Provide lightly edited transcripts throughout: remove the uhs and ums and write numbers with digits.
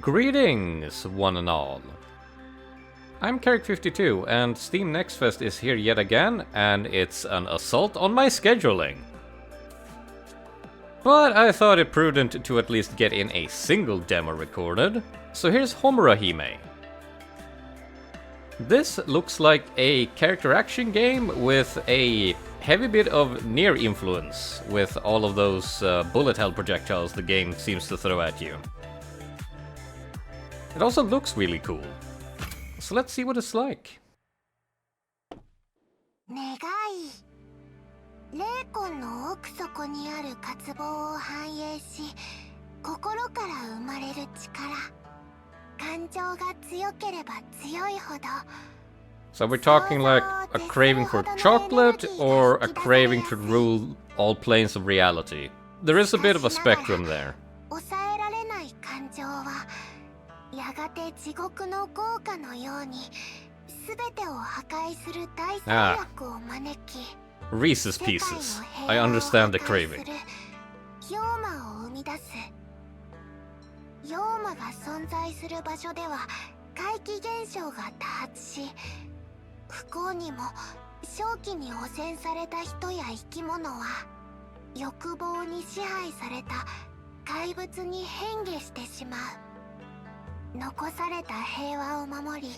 Greetings, one and all. I'm Kerrik52, and Steam Next Fest is here yet again, and it's an assault on my scheduling. But I thought it prudent to at least get in a single demo recorded, so here's Homura Hime. This looks like a character action game with a heavy bit of Nier influence, with all of those bullet hell projectiles the game seems to throw at you. It also looks really cool. So let's see what it's like. 願い霊魂の奥底にある渇望を反映し心から生まれる力感情が強ければ強いほど So we're talking like a craving for chocolate or a craving to rule all planes of reality. There is a bit of a spectrum there. 抑えられない感情はやがて地獄の豪華のように全てを破壊する大災悪を招き Reese's Pieces. I understand the craving. 妖魔を生み出す妖魔が存在する場所では怪奇現象が多発し不幸にも正気に汚染された人や生き物は欲望に支配された怪物に変化してしまう残された平和を守り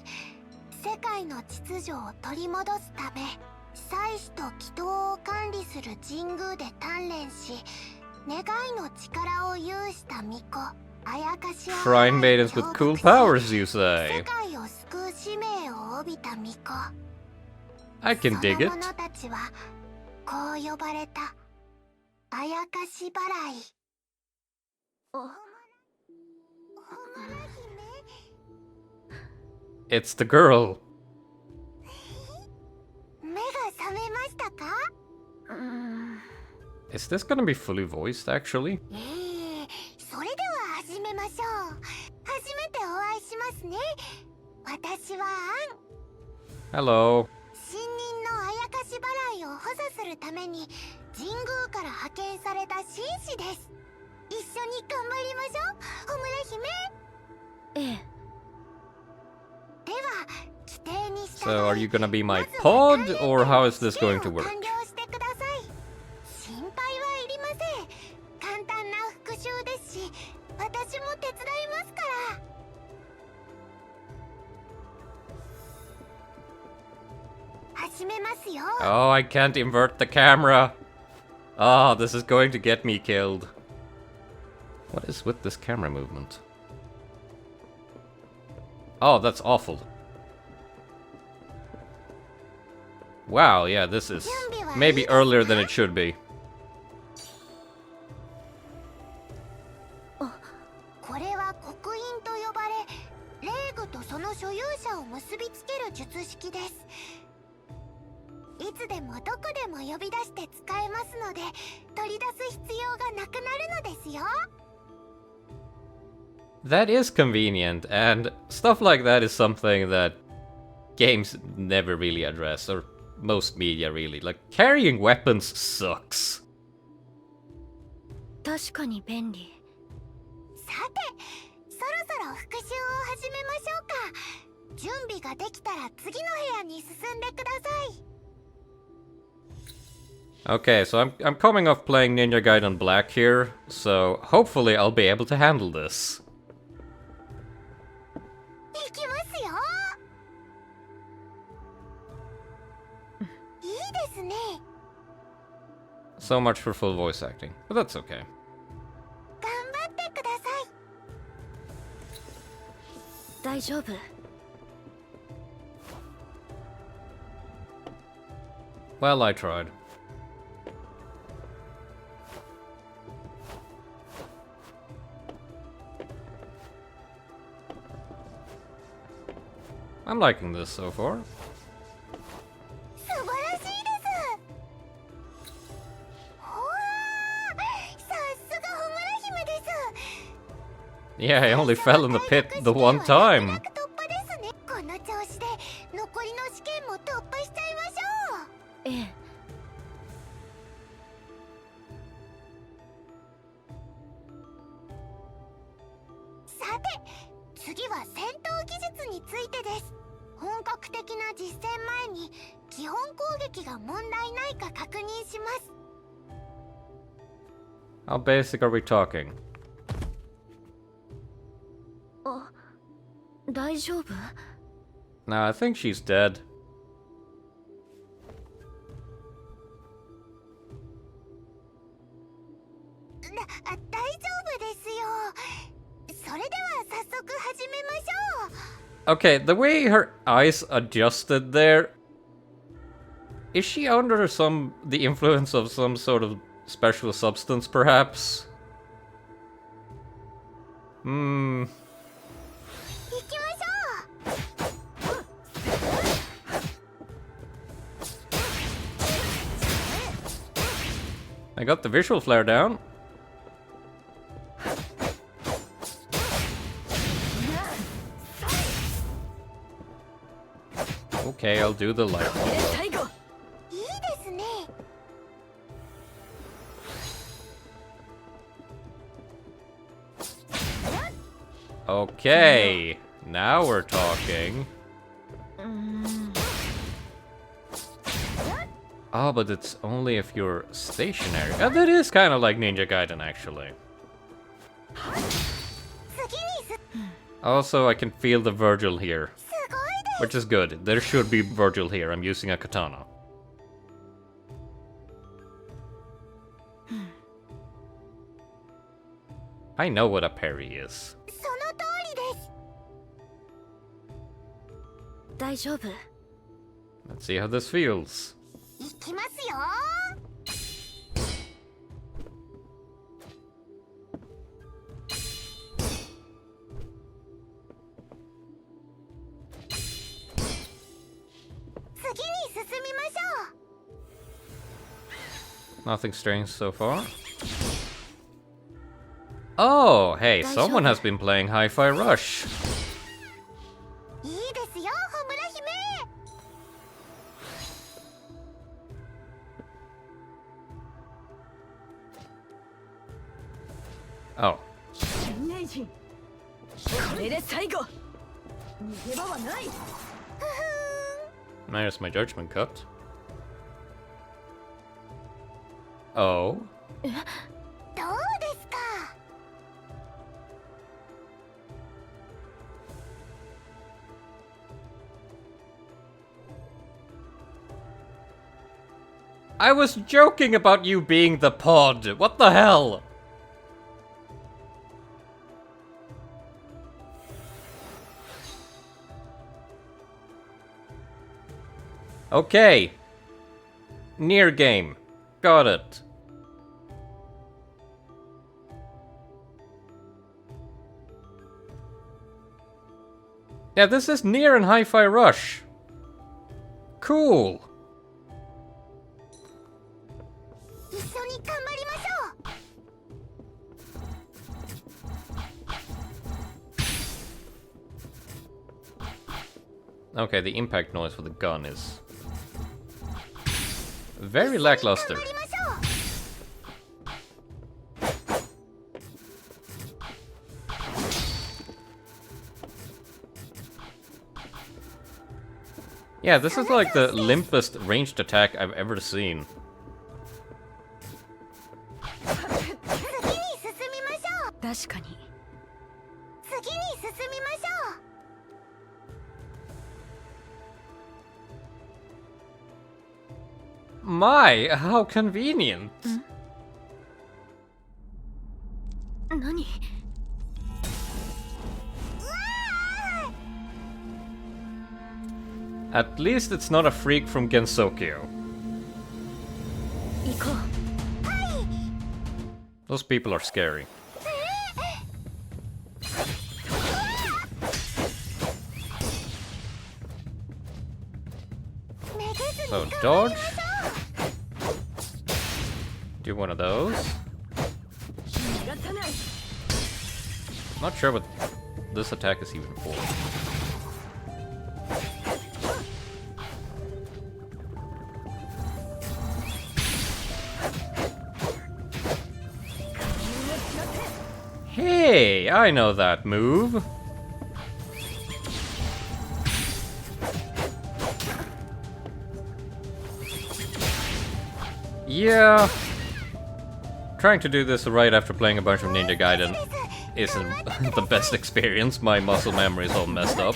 世界の秩序を取り戻すため祭祀と祈祷を管理する神宮で鍛錬し願いの力を有した巫女あやかしを Shrine maidens with cool powers, you say? 世界を救う使命を帯びた巫女 I can dig it. その者たちはこう呼ばれたあやかし払いIt's the girl. 目が覚めましたか Is this gonna be fully voiced, actually? それでは始めましょう初めてお会いしますね私はアン Hello. 新任のあやかし払いを補佐するために神宮から派遣された紳士です一緒に頑張りましょうホムラ姫では規定に従い So are you gonna be my pod, or how is this going to work? 完了してください心配はいりません簡単な復習ですし私も手伝いますから始めますよ Oh, I can't invert the camera. Oh, this is going to get me killed. What is with this camera movement? Oh, that's awful. Wow, yeah, this is maybe earlier than it should be. これは刻印と呼ばれ霊具とその所有者を結びつける術式ですいつでもどこでも呼び出して使えますので取り出す必要がなくなるのですよ That is convenient, and stuff like that is something that games never really address, or most media really. Like, carrying weapons sucks. 確かに便利さてそろそろ復習を始めましょうか準備ができたら次の部屋に進んでください Okay, so I'm coming off playing Ninja Gaiden Black here, so hopefully I'll be able to handle this. いきますよいいですね So much for full voice acting, but that's okay. 頑張ってください大丈夫 Well, I tried. I'm liking this so far. 素晴らしいですほわーさすがホムラ姫です Yeah, I only fell in the pit the one time. 突破ですねこの調子で残りの試験も突破しちゃいましょうええさていてです。本格的な実戦前に基本攻撃が問題ないか確認します。 How basic are we talking? あ、大丈夫？ Nah, I think she's dead. 大丈夫ですよ。それでは早速始めましょう。 Okay, the way her eyes adjusted there... Is she under the influence of some sort of special substance, perhaps? 行きましょう。 I got the visual flare down. Okay, I'll do the light follow. いいですね。 Okay, now we're talking. Oh, but it's only if you're stationary. Oh, that is kind of like Ninja Gaiden, actually. Also, I can feel the Virgil here, which is good. There should be Virgil here. I'm using a katana. I know what a parry is. その通りです。 大丈夫？ Let's see how this feels. 行きますよ。 次に進みましょう。 Nothing strange so far. Oh, hey, someone has been playing Hi-Fi Rush. いいですよ、ホムラ姫。 Oh. これで最後。逃げ場はない。 There's my judgment cut. Oh. どうですか。 I was joking about you being the pod. What the hell? Okay. Nier game. Got it. Yeah, this is Nier and Hi-Fi Rush. Cool. 一緒に頑張りましょう。 Okay, the impact noise for the gun is very lackluster. 頑張りましょう。 Yeah, this is like the limpest ranged attack I've ever seen. 次に進みましょう。 確かに。 次に進みましょう。 My, how convenient. 何？ At least it's not a freak from Gensokyo. 行こう。 Those people are scary. So dodge. Do one of those. Not sure what this attack is even for. Hey, I know that move. Yeah. Trying to do this right after playing a bunch of Ninja Gaiden isn't the best experience. My muscle memory is all messed up.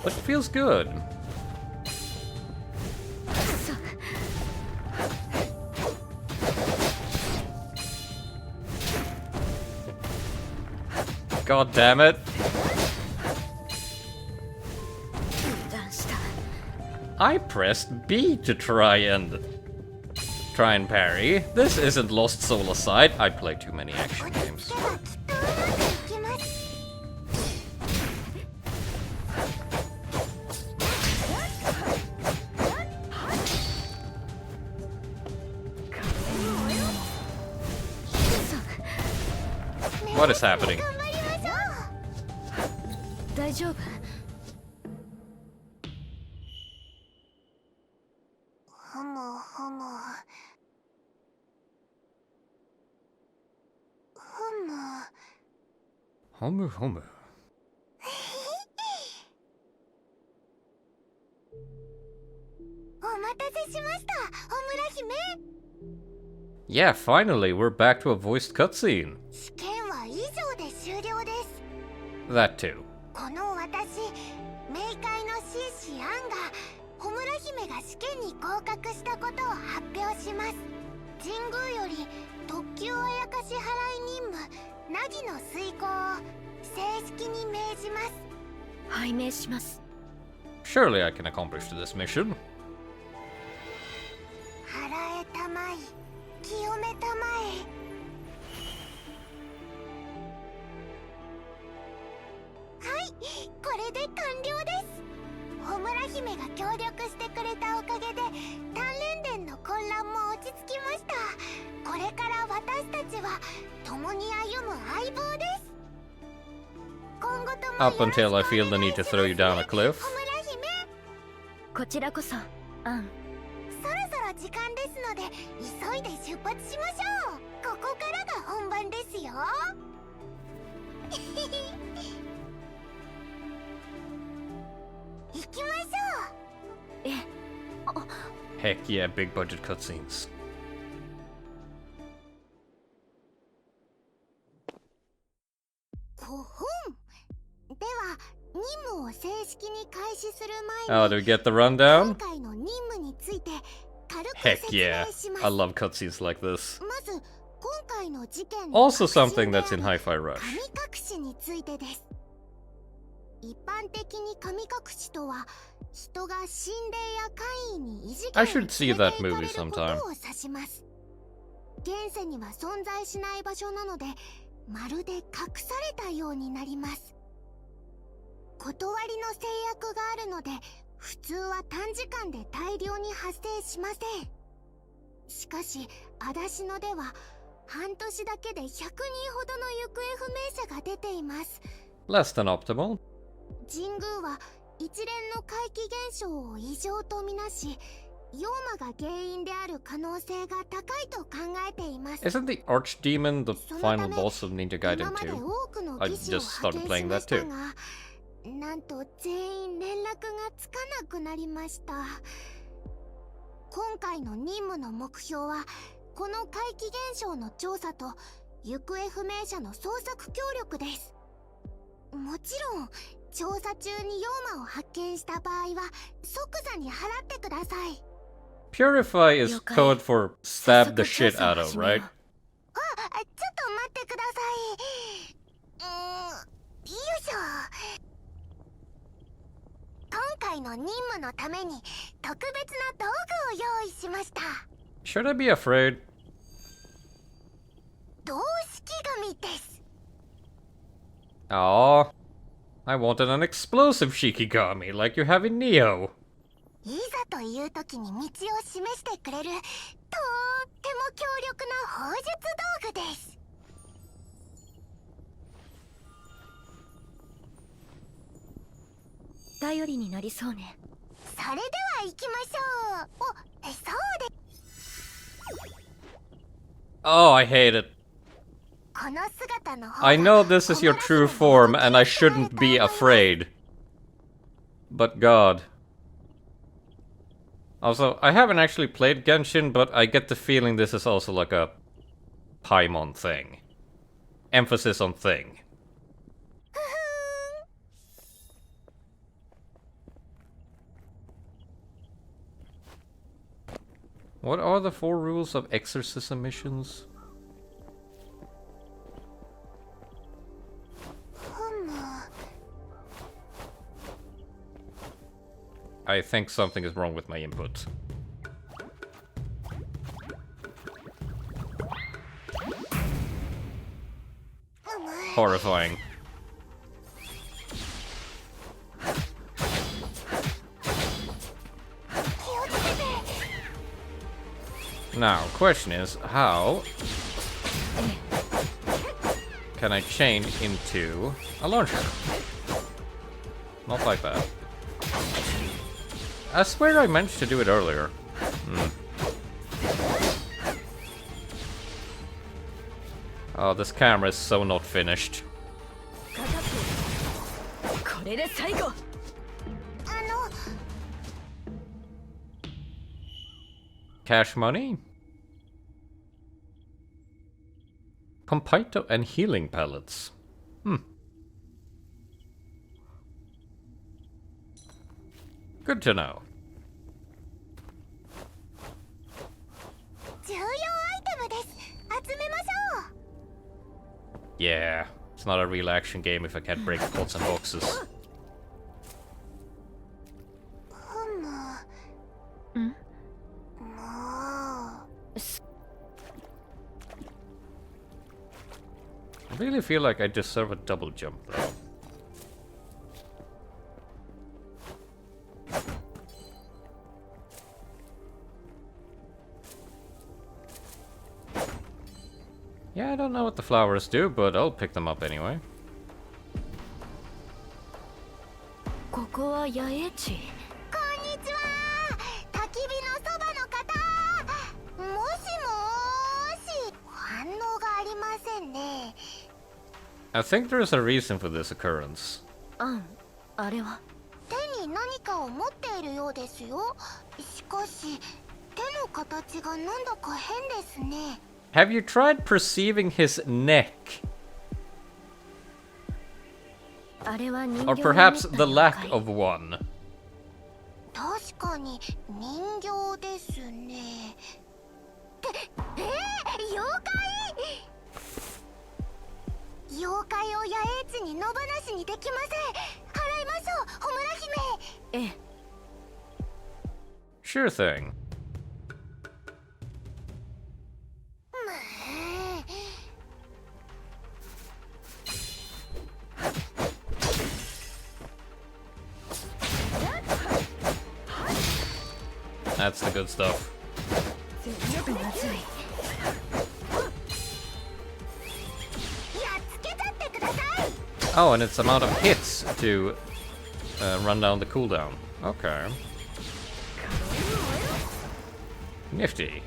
But it feels good. God damn it. I pressed B to try and parry. This isn't Lost Soul aside. I play too many action games. What is happening? Homura Hime. Yeah, finally, we're back to a voiced cutscene. That too. この私、冥界の紳士アンがホムラ姫が試験に合格したことを発表します。神宮より特級あやかし払い任務ナギの遂行を正式に命じます。拝命します。Surely I can accomplish this mission. 払えたまい、清めたまえ。はい、これで完了です。ホムラ姫が協力してくれたおかげで単連伝の混乱も落ち着きました。これから私たちは共に歩む相棒です。今後とも Up until I feel the need to throw you down a cliff. ホムラ姫、こちらこそ、アン。そろそろ時間ですので急いで出発しましょう。ここからが本番ですよ。行きましょう。Heck yeah, big budget cutscenes. ほほん。では任務を正式に開始する前 Oh, に do we get the rundown? 今回の任務について軽く Heck 説 yeah, 明しま I す。 love cutscenes like this. まず今回の事件の Also 核心 something であ that's in る Hi-Fi Rush. 神隠しについてです。一般的に神隠しとは人が神霊や怪異に異次 I 元 should に see 連れ that て行か movie れるこ sometime. とを指します。現世には存在しない場所なのでまるで隠されたようになります。断りの制約があるので普通は短時間で大量に発生しません。しかし足立野では半年だけで100人ほどの行方不明者が出ています。 Less than optimal. 神宮は一連の怪奇現象を異常とみなし、妖魔が原因である可能性が高いと考えています。 Isn't the Archdemon the その final ため boss of Ninja 今 Gaiden まで 2? 多くの I 技師 just を started 派遣し playing ま that した too. が、なんと全員連絡がつかなくなりました。今回の任務の目標はこの怪奇現象の調査と行方不明者の捜索協力です。もちろん調査中に妖魔を発見した場合は即座に払ってください。 Purify is code for stab the shit out of, right? ちょっと待ってください。よいしょ。今回の任務のために特別な道具を用意しました。 Should I be afraid? 動式紙です。Aww. I wanted an explosive Shikigami like you have in Neo. いざという時に道を示してくれるとっても強力な砲術道具です。頼りになりそうね。それでは行きましょう。お、そうで。 Oh, I hate it. この姿の方が I know this is your true form and I shouldn't be afraid. But God. Also, I haven't actually played Genshin, but I get the feeling this is also like a Paimon thing. Emphasis on thing. What are the 4 rules of exorcism missions? I think something is wrong with my input. Horrifying. Now, question is, how can I change into a launcher? Not like that. I swear I managed to do it earlier. Oh, this camera is so not finished. Cash money? Compito and healing pellets. Good to know. Yeah, it's not a real action game if I can't break pots and boxes. I really feel like I deserve a double jump though. Yeah, I don't know what the flowers do, but I'll pick them up anyway. ここは野営地。こんにちは。焚き火のそばの方。もしもーし。反応がありませんね。I think there's a reason for this occurrence. あれは。手に何かを持っているようですよ。しかし、手の形がなんだか変ですね。Have you tried perceiving his neck? Or perhaps the lack of one? 確かに人形ですね。妖怪！妖怪を野営地に野放しにできません。払いましょう、ホムラ姫。Sure thing. That's the good stuff. Oh, and its amount of hits to run down the cooldown. Okay. Nifty.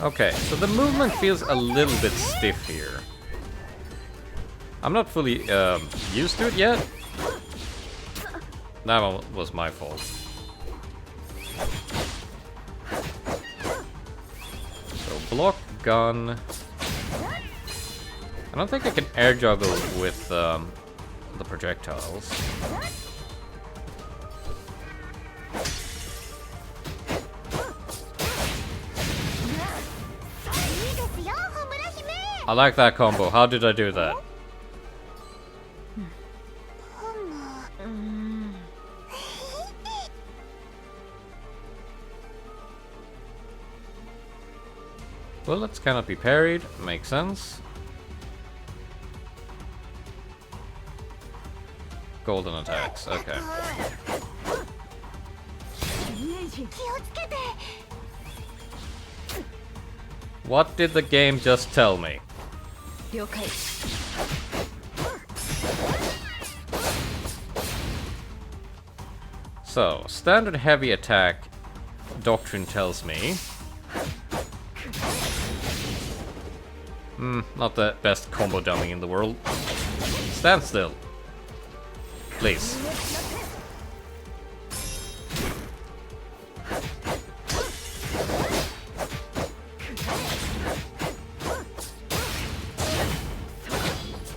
Okay, so the movement feels a little bit stiff here. I'm not fully used to it yet. That one was my fault. So block, gun. I don't think I can air juggle with the projectiles. I like that combo. How did I do that? Bullets cannot be parried. Makes sense. Golden attacks. Okay. What did the game just tell me? So, standard heavy attack doctrine tells me. Not the best combo jumping in the world. Stand still. Please.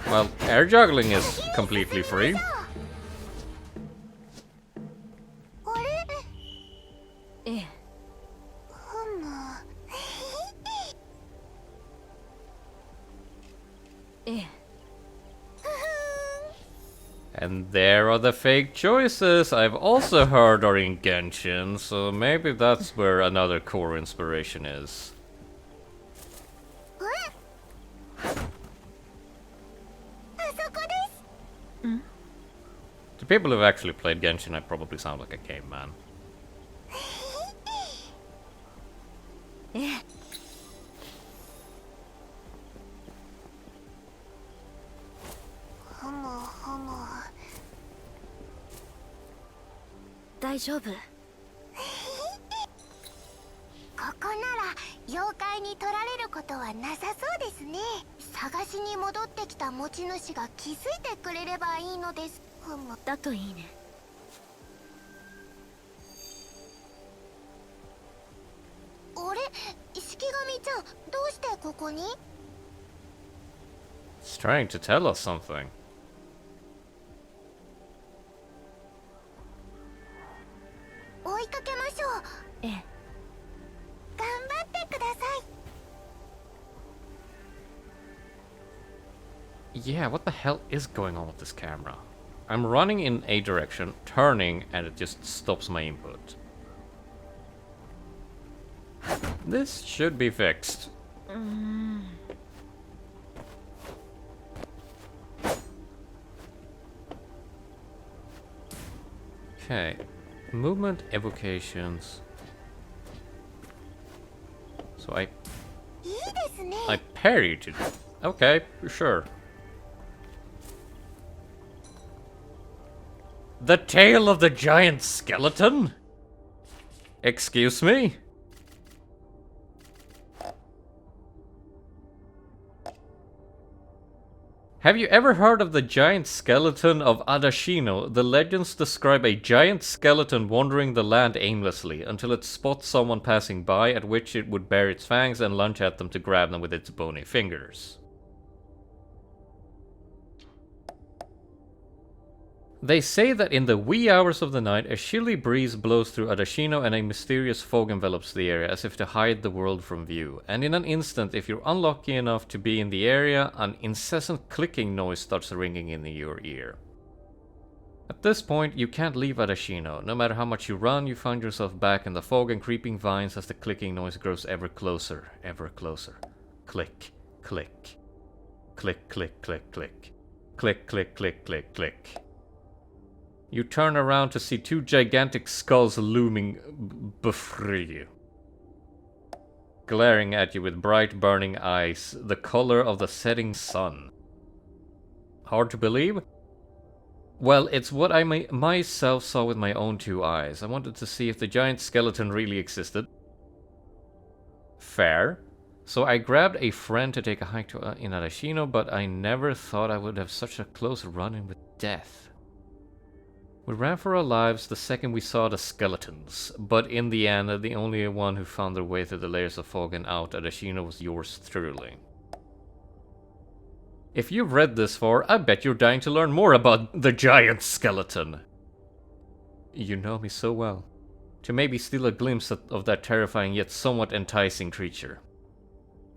Well, air juggling is completely free. あれええふむええ And there are the fake choices I've also heard are in Genshin, so maybe that's where another core inspiration is. あそこです To people who've actually played Genshin, I probably sound like a caveman. ええふむふむ大丈夫ここなら妖怪に取られることはなさそうですね。探しに戻ってきた持ち主が気づいてくれればいいのです。ふむだといいねあれ式神ちゃんどうしてここに It's trying to tell us something. 追いかけましょう。ええ頑張ってください。 Yeah, what the hell is going on with this camera? I'm running in a direction, turning, and it just stops my input. This should be fixed. Okay. Movement evocations. So I いいですね。 parried to... Okay, sure. The tail of the giant skeleton? Excuse me? Have you ever heard of the giant skeleton of Adashino? The legends describe a giant skeleton wandering the land aimlessly until it spots someone passing by, at which it would bare its fangs and lunge at them to grab them with its bony fingers. They say that in the wee hours of the night, a chilly breeze blows through Adashino and a mysterious fog envelops the area as if to hide the world from view. And in an instant, if you're unlucky enough to be in the area, an incessant clicking noise starts ringing in your ear. At this point, you can't leave Adashino. No matter how much you run, you find yourself back in the fog and creeping vines as the clicking noise grows ever closer, ever closer. Click, click. Click, click, click, click. Click, click, click, click, click. You turn around to see two gigantic skulls looming before you, glaring at you with bright burning eyes, the color of the setting sun. Hard to believe? Well, it's what I myself saw with my own two eyes. I wanted to see if the giant skeleton really existed. Fair. So I grabbed a friend to take a hike to in Adashino, but I never thought I would have such a close run-in with death. We ran for our lives the second we saw the skeletons, but in the end, the only one who found their way through the layers of fog and out Adashino was yours truly. If you've read this far, I bet you're dying to learn more about the giant skeleton. You know me so well. To maybe steal a glimpse of that terrifying yet somewhat enticing creature.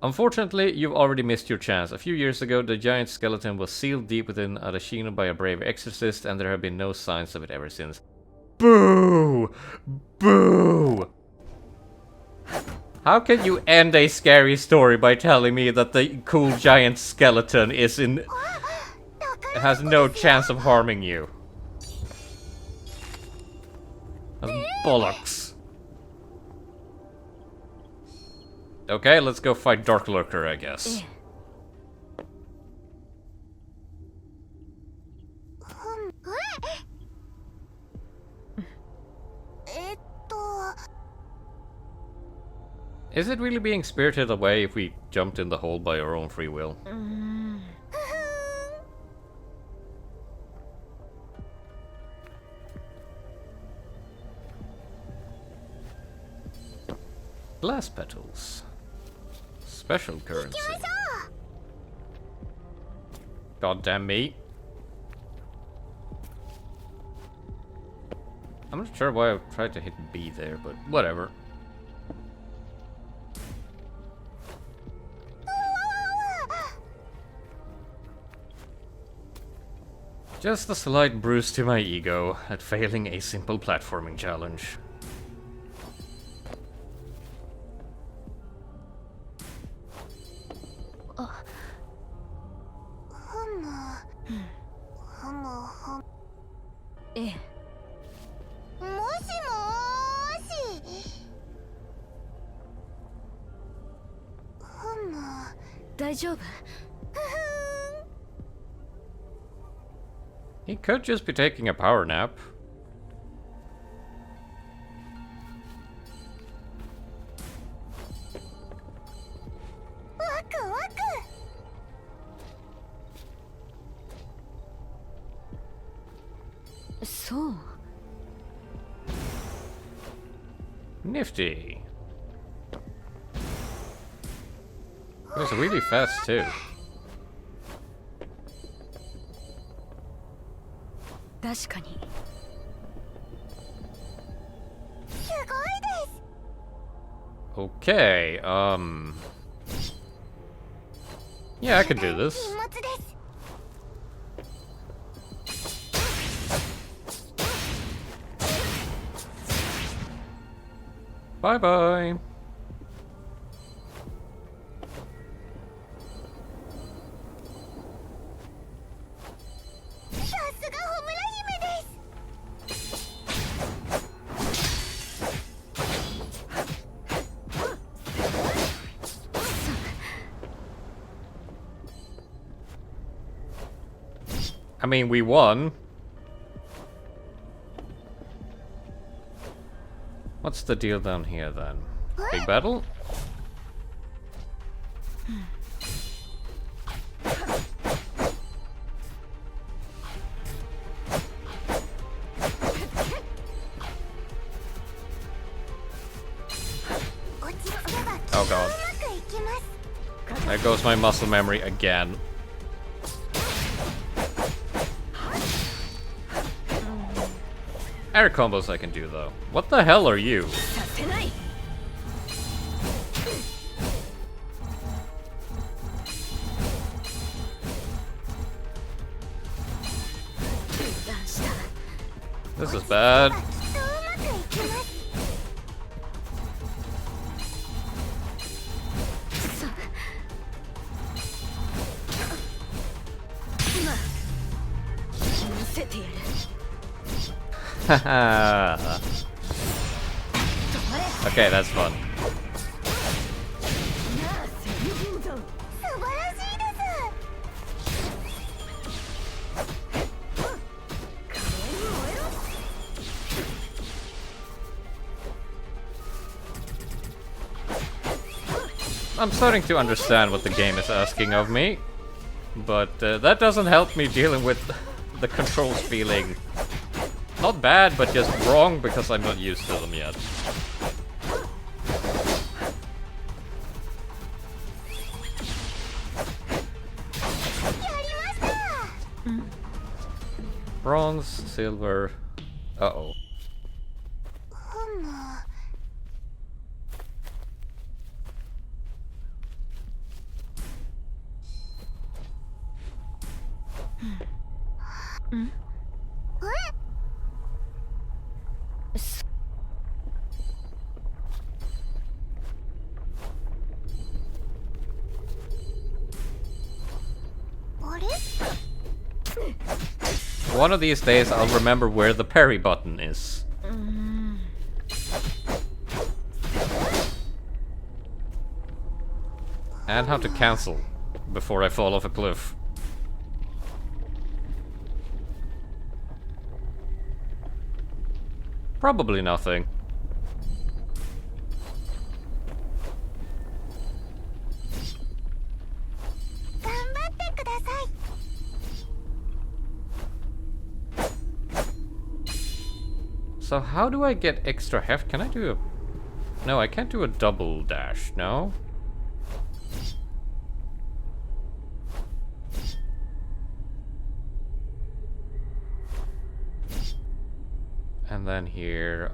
Unfortunately, you've already missed your chance. A few years ago, the giant skeleton was sealed deep within Adashino by a brave exorcist, and there have been no signs of it ever since. Boo! Boo! How can you end a scary story by telling me that the cool giant skeleton has no chance of harming you? That's bollocks. Okay, let's go fight Dark Lurker, I guess. えっと Is it really being spirited away if we jumped in the hole by our own free will? Glass petals. Special currency. Goddamn me. I'm not sure why I tried to hit B there, but whatever. Just a slight bruise to my ego at failing a simple platforming challenge. Eh. もしもーし。ふむ。大丈夫？ He could just be taking a power nap. ワクワク。そう。 Nifty. It was really fast too. 確かに。 すごいです。 Okay, yeah, I can do this. 禁物です。 Bye bye. さすがホムラ姫です。 I mean, we won. What's the deal down here then? Big battle? Oh god. There goes my muscle memory again. Air combos I can do though. What the hell are you? させない。 This is bad. Haha. Okay, that's fun. 素晴らしいです。 I'm starting to understand what the game is asking of me, but that doesn't help me dealing with the controls feeling not bad, but just wrong because I'm not used to them yet. Bronze, silver. Uh-oh. ふむ。 One of these days I'll remember where the parry button is. And how to cancel before I fall off a cliff. Probably nothing. So how do I get extra heft? Can I do a... No, I can't do a double dash, no? And then here,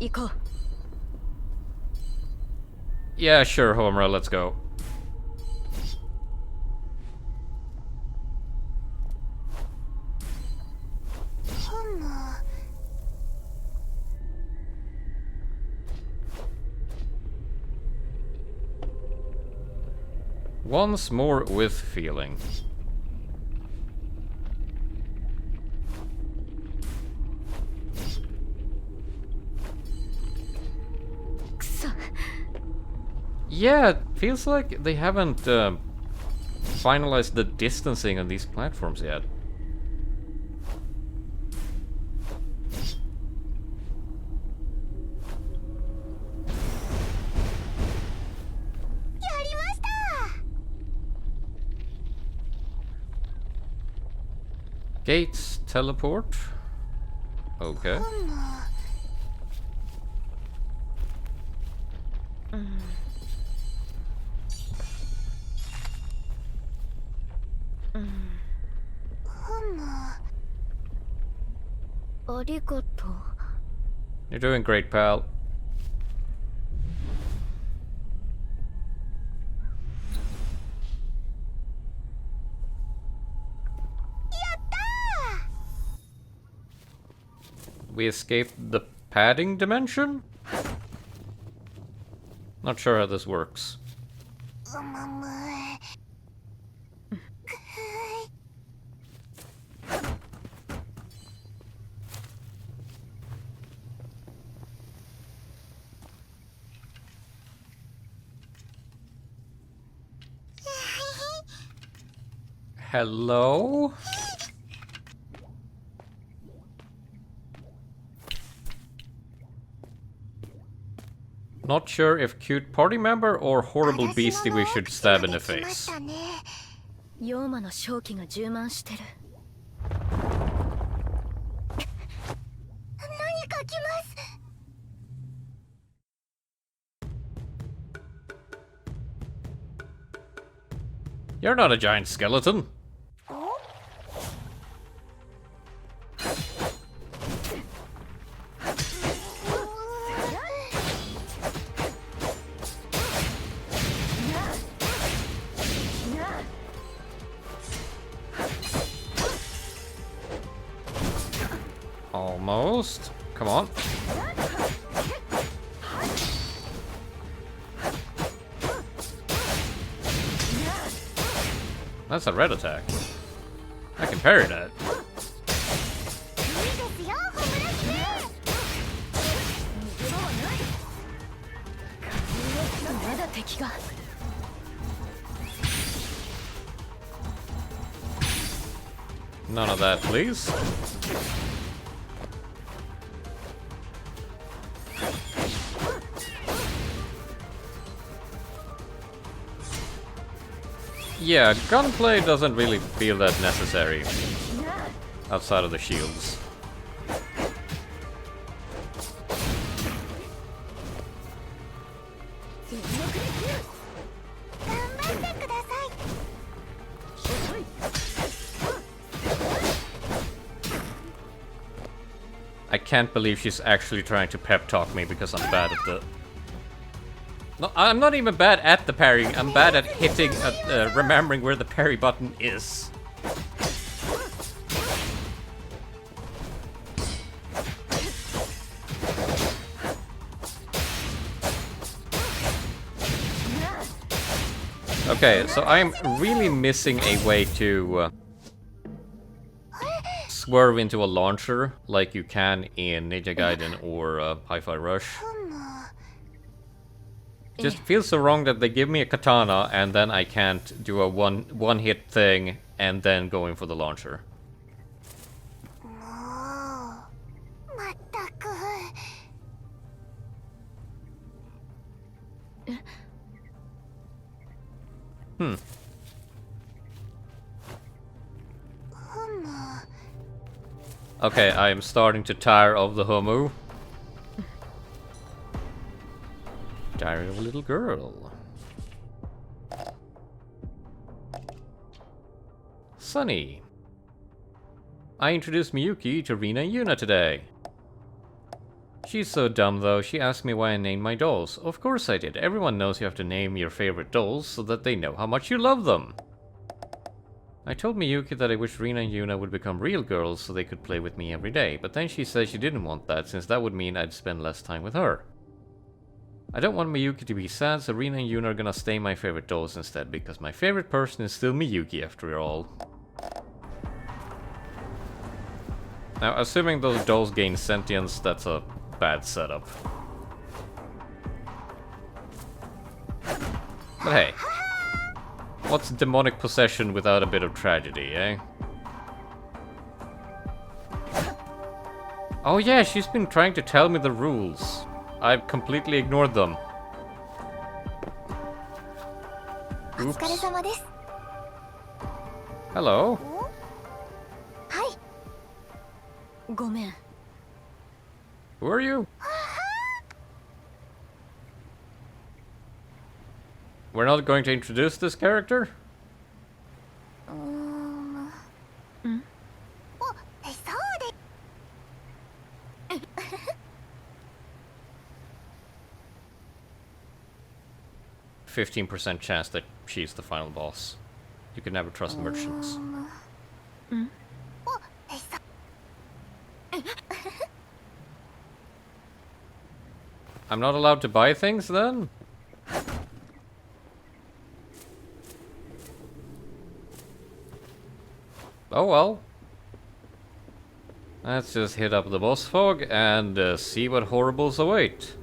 Iko. yeah, sure, Homura, let's go. Once more with feeling. Yeah, it feels like they haven't finalized the distancing on these platforms yet. Gates teleport. Okay. You're doing great, pal. We escaped the padding dimension? Not sure how this works. Hello? Not sure if cute party member or horrible beastie we should stab in the face. 妖魔の正気が充満してる。何か来ます。 You're not a giant skeleton. Almost. Come on. That's a red attack. I can parry that. None of that, please. Yeah, gunplay doesn't really feel that necessary outside of the shields. I can't believe she's actually trying to pep talk me because I'm bad at the... No, I'm not even bad at the parrying. I'm bad at hitting, remembering where the parry button is. Okay, so I'm really missing a way to swerve into a launcher like you can in Ninja Gaiden or Hi-Fi Rush. Just feels so wrong that they give me a katana and then I can't do a one hit thing and then going for the launcher. Okay, I am starting to tire of the Homu. Diary of a Little Girl. Sunny. I introduced Miyuki to Rina and Yuna today. She's so dumb though, she asked me why I named my dolls. Of course I did. Everyone knows you have to name your favorite dolls so that they know how much you love them. I told Miyuki that I wish Rina and Yuna would become real girls so they could play with me every day, but then she said she didn't want that since that would mean I'd spend less time with her. I don't want Miyuki to be sad, so Rina and Yuna are gonna stay my favorite dolls instead, because my favorite person is still Miyuki after all. Now, assuming those dolls gain sentience, that's a bad setup. But hey, what's demonic possession without a bit of tragedy, eh? Oh yeah, she's been trying to tell me the rules. I've completely ignored them. Oops. Hello. ごめん。 Who are you? We're not going to introduce this character? 15% chance that she's the final boss. You can never trust merchants. I'm not allowed to buy things then? Oh well. Let's just hit up the boss fog and see what horribles await.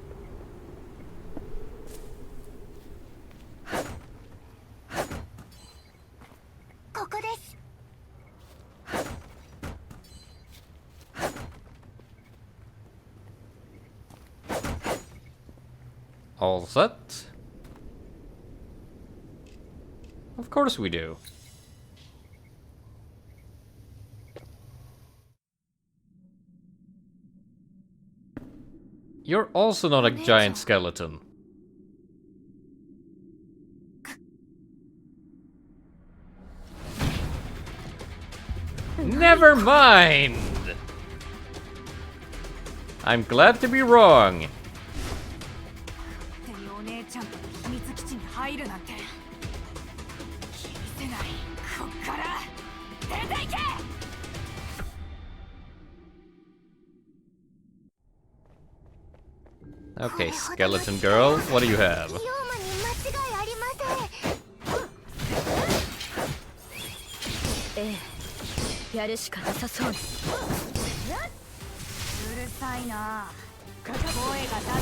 All set? Of course we do. You're also not a giant skeleton. Never mind! I'm glad to be wrong. Okay, skeleton girl, what do you have?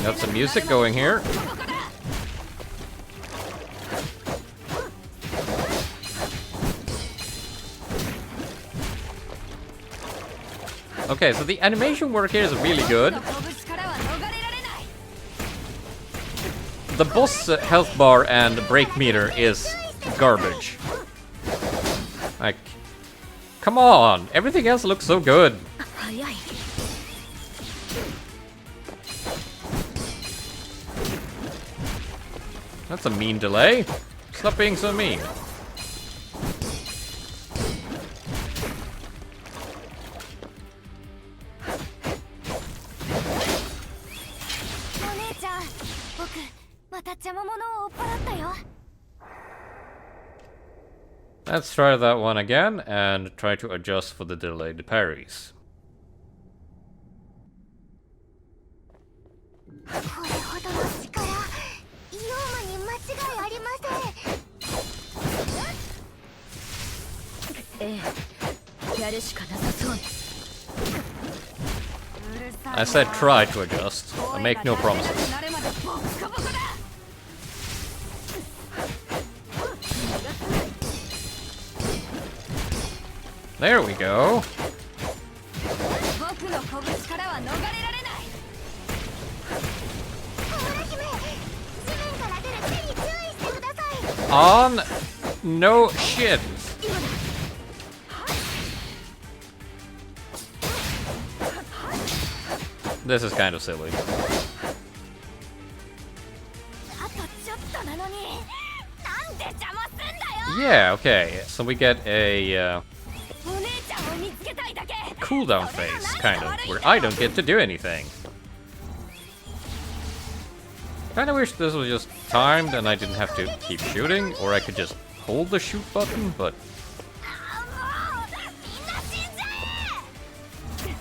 Got some music going here. Okay, so the animation work here is really good. The boss health bar and break meter is garbage. Like, come on, everything else looks so good. That's a mean delay. Stop being so mean. Let's try that one again and try to adjust for the delayed parries. I said try to adjust. I make no promises. There we go. On no shit. This is kind of silly. あとちょっとなのになんで邪魔すんだよ Yeah, okay. So we get a お姉ちゃんを見つけたいだけ cooldown phase, kind of, where I don't get to do anything. Kinda wish this was just timed and I didn't have to keep shooting, or I could just hold the shoot button, but... もうみんな死んじゃえ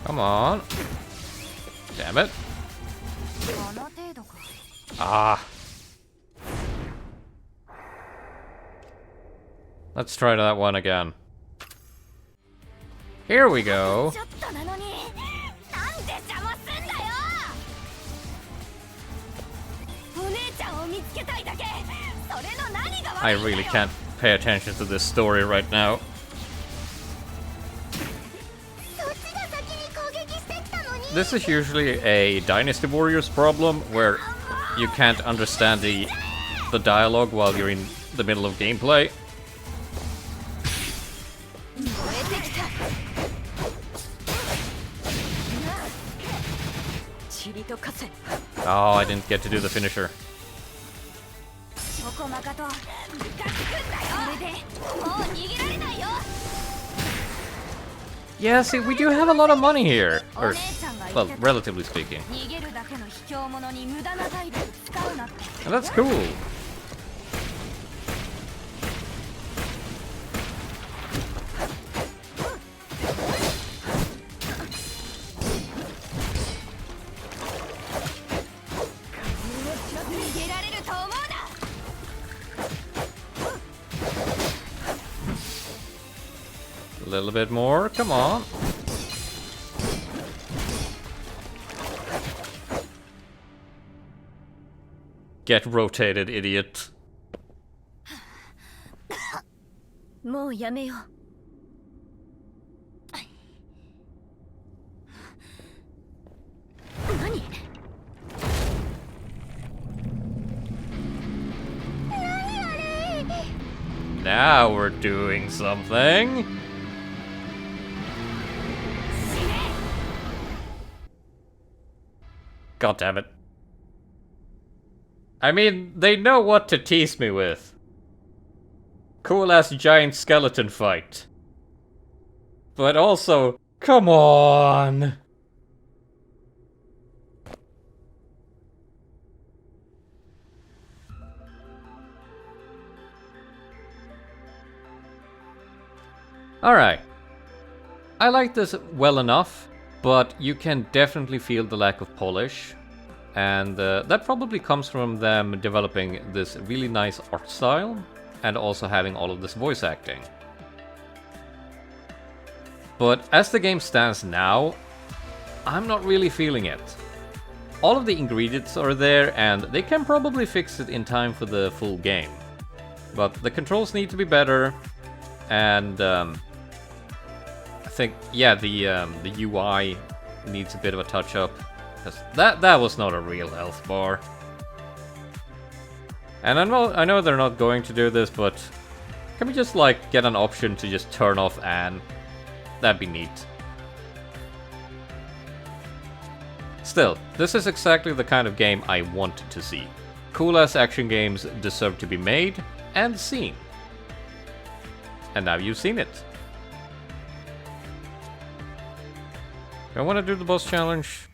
Come on. Damn it. この程度か Ah. Let's try that one again. Here we go. ちょっとなのになんで邪魔すんだよお姉ちゃんを見つけたいだけそれの何が I 悪いんだ really よ can't pay attention to this story right now. そっちが先に攻撃してきたのに This is usually a Dynasty Warriors problem where you can't understand the dialogue while you're in the middle of gameplay. 燃えてきた塵と化せ Oh, I didn't get to do the finisher. チョコマカとムカつくんだよそれでもう逃げられないよ Yeah, see, we do have a lot of money here. お Or, 姉ちゃんが well, 言ってた relatively speaking. 逃げるだけの卑怯者に無駄な体力使うなって And that's cool. A little bit more, come on. Get rotated, idiot. もうやめよう何 Now we're doing something. God damn it. I mean, they know what to tease me with. Cool-ass giant skeleton fight. But also, come on! Alright. I like this well enough, but you can definitely feel the lack of polish. And that probably comes from them developing this really nice art style, and also having all of this voice acting. But as the game stands now, I'm not really feeling it. All of the ingredients are there, and they can probably fix it in time for the full game. But the controls need to be better, and I think, yeah, the UI needs a bit of a touch-up. Because that was not a real health bar. And I know they're not going to do this, but can we just, like, get an option to just turn off Anne? That'd be neat. Still, this is exactly the kind of game I wanted to see. Cool-ass action games deserve to be made and seen. And now you've seen it. Do I want to do the boss challenge?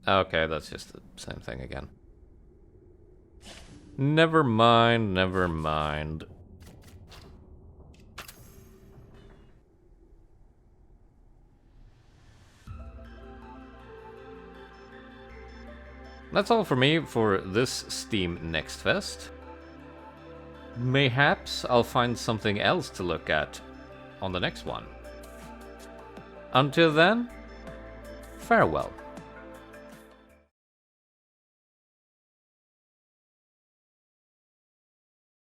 Okay, that's just the same thing again. Never mind, never mind. That's all for me for this Steam Next Fest. Mayhaps I'll find something else to look at on the next one. Until then, farewell.